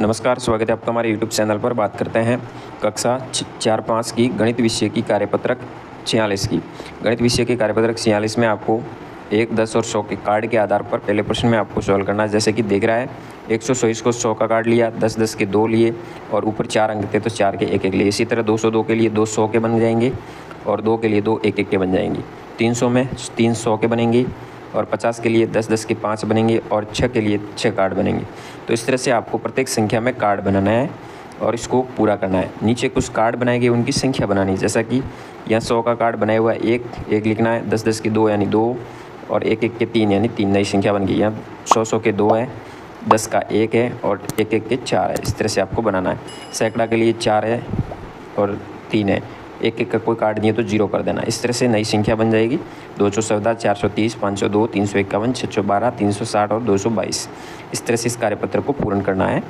नमस्कार, स्वागत है आपका हमारे यूट्यूब चैनल पर। बात करते हैं कक्षा 4-5 की गणित विषय की कार्यपत्रक 46 की। गणित विषय के कार्यपत्रक 46 में आपको 1, 10 और 100 के कार्ड के आधार पर पहले प्रश्न में आपको सॉल्व करना है। जैसे कि देख रहा है 124 को 100 का कार्ड लिया, 10-10 के 2 लिए और ऊपर 4 अंक थे तो 4 के 1-1 लिए। इसी तरह 202 के लिए 2 100 के बन जाएंगे और 2 के लिए 2 1-1 के बन जाएंगे। 300 में 3 100 के बनेंगे और 50 के लिए 10-10 के 5 बनेंगे और 6 के लिए 6 कार्ड बनेंगे। तो इस तरह से आपको प्रत्येक संख्या में कार्ड बनाना है और इसको पूरा करना है। नीचे कुछ कार्ड बनाए गए, उनकी संख्या बनानी है। जैसा कि यहाँ 100 का कार्ड बनाया हुआ है, 1 लिखना है, 10-10 के 2 यानी 2 और 1-1 के 3 यानी 3 नई संख्या बन गई। यहाँ 100 के 2 है, 10 का 1 है और 1-1 के 4 है। इस तरह से आपको बनाना है। सैकड़ा के लिए 4 है और 3 है, 1-1 का कोई कार्ड नहीं है तो 0 कर देना। इस तरह से नई संख्या बन जाएगी। 214, 430, 502, 351, 612, 360 और 222। इस तरह से इस कार्यपत्र को पूर्ण करना है।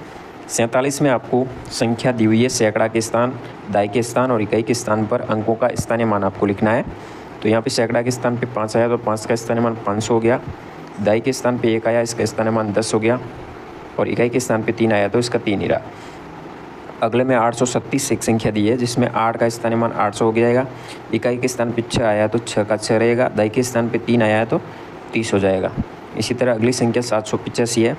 47 में आपको संख्या दी हुई है, सैकड़ा के स्थान, दाई के स्थान और इकाई के स्थान पर अंकों का स्थानीय मान आपको लिखना है। तो यहाँ पे सैकड़ा के स्थान पे 5 आया तो 5 का स्थानीय मान 500 हो गया। दाई के स्थान पे 1 आया, इसका स्थानीय मान 10 हो गया और इकाई के स्थान पे 3 आया तो इसका 3 ही रहा। अगले में 837 एक संख्या दी है जिसमें 8 का स्थानीय मान 800 हो जाएगा। इकाई के स्थान पे 6 आया तो 6 का 6 रहेगा। दाई के स्थान पे 3 आया है तो 30 हो जाएगा। इसी तरह अगली संख्या 785 है।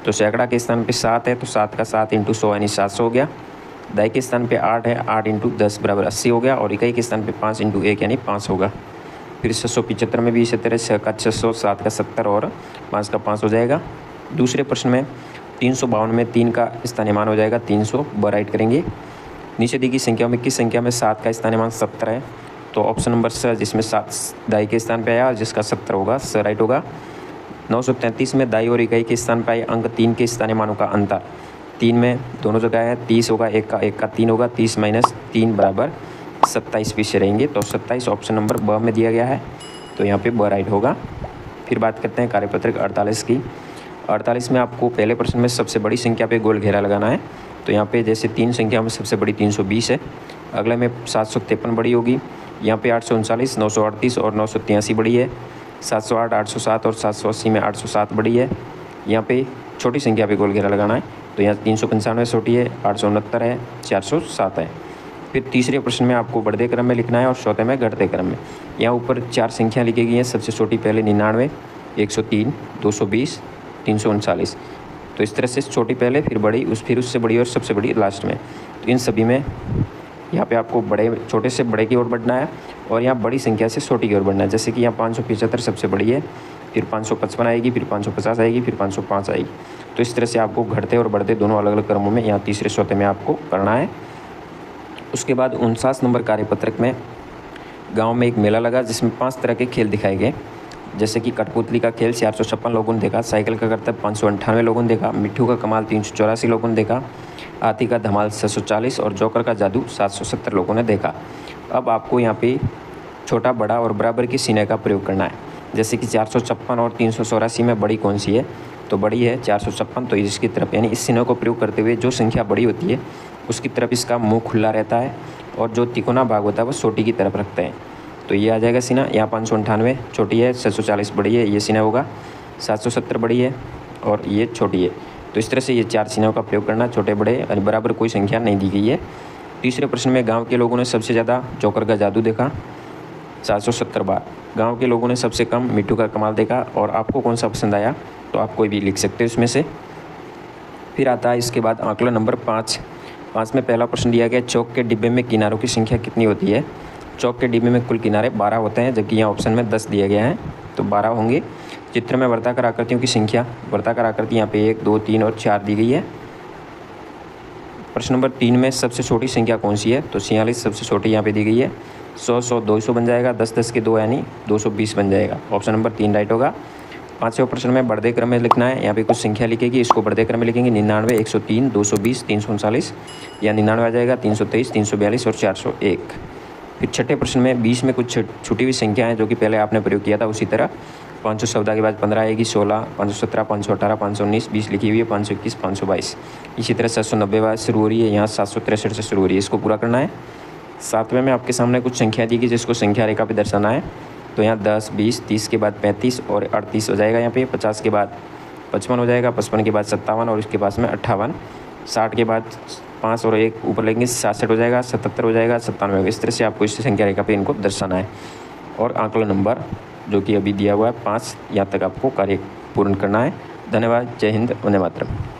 तो सैकड़ा के स्थान पे 7 है तो 7 का 7 × 100 यानी 700 हो गया। दाई के स्थान पे 8 है, 8 × 10 बराबर 80 हो गया और इकाई के स्थान पे 5 × 1 यानी 5 होगा। फिर 675 में भी इसी तरह 6 का 600, 7 का 70 और 5 का 5 हो जाएगा। दूसरे प्रश्न में 352 में 3 का स्थानीय मान हो जाएगा 300, राइट करेंगे। नीचे दी गई संख्या में किस संख्या में 7 का स्थानीय मान 70 है? तो ऑप्शन नंबर स, जिसमें 7 दाई के स्थान पे आया और जिसका 70 होगा, स राइट होगा। 933 में दाई और इकाई के स्थान पर आए अंक 3 के स्थानीय मानों का अंतर। 3 में दोनों जगह है, 30 होगा, 1 का 3 होगा, 30 - 3 बराबर 27 पीछे रहेंगे। तो 27 ऑप्शन नंबर ब में दिया गया है, तो यहाँ पे ब राइट होगा। फिर बात करते हैं कार्यपत्रक 48 की। 48 में आपको पहले प्रश्न में सबसे बड़ी संख्या पे गोल घेरा लगाना है। तो यहाँ पे जैसे 3 संख्या में सबसे बड़ी 320 है, अगले में 753 बड़ी होगी, यहाँ पे 839, 938 और 983 बड़ी है, 708, 807 और 780 में 807 बड़ी है। यहाँ पे छोटी संख्या पे गोल घेरा लगाना है। तो यहाँ 395 छोटी है, 869 है, 407 है। फिर तीसरे प्रश्न में आपको बढ़ते क्रम में लिखना है और चौथे में घटते क्रम में। यहाँ ऊपर 4 संख्या लिखी गई हैं। सबसे छोटी पहले 99, 103, 220, 339। तो इस तरह से छोटी पहले, फिर बड़ी, फिर उससे बड़ी और सबसे बड़ी लास्ट में। तो इन सभी में यहाँ पे आपको छोटे से बड़े की ओर बढ़ना है और यहाँ बड़ी संख्या से छोटी की ओर बढ़ना है। जैसे कि यहाँ 575 सबसे बड़ी है, फिर 555 आएगी, फिर 550 आएगी, फिर 505 आएगी। तो इस तरह से आपको घटते और बढ़ते दोनों अलग अलग क्रमों में यहाँ तीसरे चौथे में आपको करना है। उसके बाद 49 नंबर कार्यपत्रक में गाँव में एक मेला लगा जिसमें 5 तरह के खेल दिखाए गए। जैसे कि कठपुतली का खेल 456 लोगों ने देखा, साइकिल का करतब 598 लोगों ने देखा, मिट्ठू का कमाल 384 लोगों ने देखा, हाथी का धमाल 640 और जोकर का जादू 770 लोगों ने देखा। अब आपको यहाँ पे छोटा, बड़ा और बराबर की चिन्ह का प्रयोग करना है। जैसे कि 456 और 384 में बड़ी कौन सी है? तो बड़ी है 456, तो इसकी तरफ यानी इस चिन्ह को प्रयोग करते हुए जो संख्या बड़ी होती है उसकी तरफ इसका मुँह खुला रहता है और जो तिकोना भाग होता है वो छोटी की तरफ रखते हैं। तो ये आ जाएगा सीना। यहाँ 598 छोटी है, 640 बड़ी है, ये सीना होगा, 770 बड़ी है और ये छोटी है। तो इस तरह से ये 4 चिन्हों का प्रयोग करना। छोटे बड़े और बराबर कोई संख्या नहीं दी गई है। तीसरे प्रश्न में गांव के लोगों ने सबसे ज़्यादा जोकर का जादू देखा 770 बार। गांव के लोगों ने सबसे कम मिट्टू का कमाल देखा। और आपको कौन सा पसंद आया तो आप कोई भी लिख सकते हो इसमें से। फिर आता है इसके बाद आंकड़ा नंबर 5। 5 में पहला प्रश्न दिया गया, चौक के डिब्बे में किनारों की संख्या कितनी होती है? चौक के डिब्बे में कुल किनारे 12 होते हैं, जबकि यहाँ ऑप्शन में 10 दिया गया है, तो 12 होंगे। चित्र में वर्ताकार आकृतियों की संख्या, वर्ताकार आकृति यहाँ पे 1, 2, 3 और 4 दी गई है। प्रश्न नंबर 3 में सबसे छोटी संख्या कौन सी है? तो 46 सबसे छोटी यहाँ पे दी गई है। 100, 100, 200 बन जाएगा, 10-10 के 2 यानी 220 बन जाएगा। ऑप्शन नंबर 3 राइट होगा। 5वें प्रश्न में बढ़ते क्रम में लिखना है। यहाँ पे कुछ संख्या लिखेगी, इसको बढ़ते क्रम में लिखेंगे। 99, 103, 220, 339 या 99 आ जाएगा, 323, 342 और 401। फिर छठे प्रश्न में 20 में कुछ छूटी हुई संख्या है जो कि पहले आपने प्रयोग किया था उसी तरह। 514 के बाद 15 आएगी, 16, 517, 518, 519, 20 लिखी हुई है, 521, 522। इसी तरह 790 बाद शुरू हो रही है, यहाँ 763 से शुरू हो रही है, इसको पूरा करना है। 7वें में आपके सामने कुछ संख्या दी गई जिसको संख्या रेखा पे दर्शाना है। तो यहाँ 10, 20, 30 के बाद 35 और 38 हो जाएगा। यहाँ पे 50 के बाद 55 हो जाएगा, 55 के बाद 57 और इसके पास में 58 60 के बाद 5 और 1 ऊपर लेंगे 67 हो जाएगा, 77 हो जाएगा, 97 होगा। इस तरह से आपको इस संख्या रेखा पे इनको दर्शाना है। और आंकड़ा नंबर जो कि अभी दिया हुआ है 5, यहाँ तक आपको कार्य पूर्ण करना है। धन्यवाद। जय हिंद, वंदे मातरम।